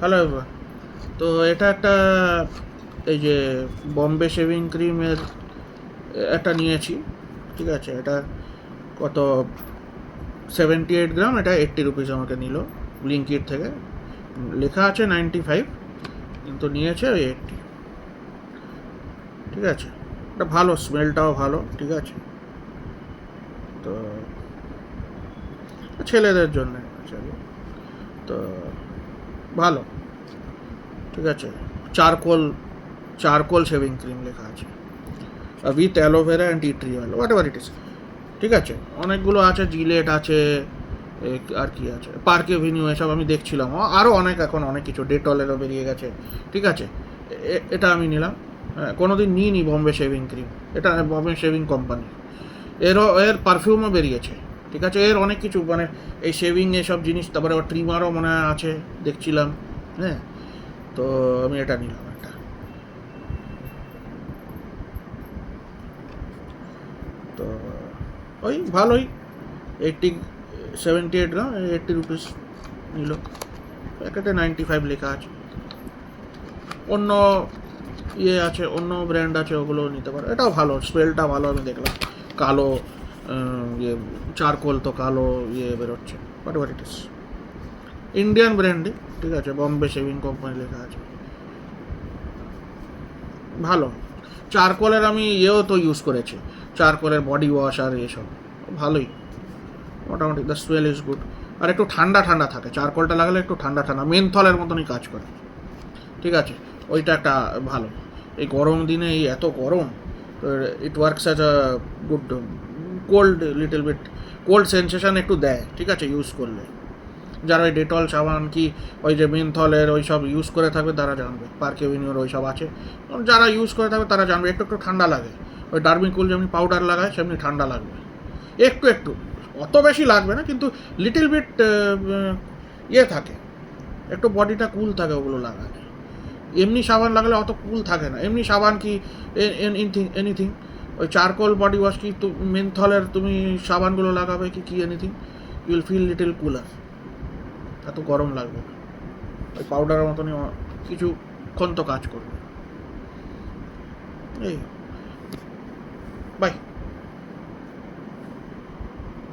Hello everyone. তো এটা একটা এই যে বম্বে শেভিং ক্রিমের একটা নিয়েছি, ঠিক আছে। এটা কত 78 গ্রাম, এটা 80 রুপিস আমাকে নিল ব্লিঙ্কিট থেকে। লেখা আছে 95, কিন্তু নিয়েছে ওই 80, ঠিক আছে। এটা ভালো, স্মেলটাও ভালো, ঠিক আছে। তো ছেলেদের জন্য তো ভালো, ঠিক আছে। চারকোল চারকোল শেভিং ক্রিম লেখা আছে, with aloe vera and tea tree oil, whatever it is, ঠিক আছে। অনেকগুলো আছে, জিলেট আছে, আর কি আছে, পার্ক এভিনিউ, এসব আমি দেখছিলাম। আরও অনেক, এখন অনেক কিছু, ডেটলেরও বেরিয়ে গেছে, ঠিক আছে। এটা আমি নিলাম। কোনোদিন নিইনি বম্বে শেভিং ক্রিম, এটা বম্বে শেভিং কোম্পানি। এর পারফিউমও বেরিয়েছে, ঠিক আছে। এর অনেক কিছু, মানে এই শেভিং এসব জিনিস, তারপরে আবার ট্রিমারও মনে হয় আছে, দেখছিলাম। হ্যাঁ, তো আমি এটা নিলাম একটা। তো ওই ভালোই, 78 গ্রাম, 80 রুপিস নিল। প্যাকেটে 95 লেখা আছে। অন্য আছে, অন্য ব্র্যান্ড আছে, ওগুলো নিতে পারো। এটাও ভালো, স্মেলটা ভালো, আমি দেখলাম। কালো ইয়ে চারকোল, তো কালো বেরোচ্ছে, what ever it is. Indian ব্র্যান্ডে, ঠিক আছে, বম্বে শেভিং কোম্পানি লেখা আছে, ভালো। চারকোলের আমি তো ইউজ করেছি, চারকোলের বডি ওয়াশ আর এসব, ভালোই মোটামুটি। The smell is good. আর একটু ঠান্ডা ঠান্ডা থাকে, চারকোলটা লাগালে একটু ঠান্ডা ঠান্ডা, মেনথলের মতনই কাজ করে, ঠিক আছে। ওইটা একটা ভালো। এই গরম দিনে, এই এত গরম, it works as a good cold, little bit cold sensation একটু দেয়, ঠিক আছে, ইউজ করলে। যারা ওই ডেটল সাবান কি ওই যে মেনথলের ওই সব ইউজ করে থাকবে তারা জানবে, পার্ক এভিনিউর ওই সব আছে, যারা ইউজ করে থাকবে তারা জানবে। একটু একটু ঠান্ডা লাগে, ওই ডার্মিকুল যেমনি পাউডার লাগায় সেমনি ঠান্ডা লাগবে, একটু একটু, অত বেশি লাগবে না, কিন্তু লিটল বিট থাকে, একটু বডিটা কুল থাকে ওগুলো লাগালে। এমনি সাবান লাগালে অত কুল থাকে না। এমনি সাবান কি এনিথিং, ওই চারকোল বডি ওয়াশ কি মেনথলের তুমি সাবানগুলো লাগাবে কি anything, you will feel little cooler, এত গরম লাগবে না। ওই পাউডারের মতনই কিছুক্ষণ তো কাজ করবে, এই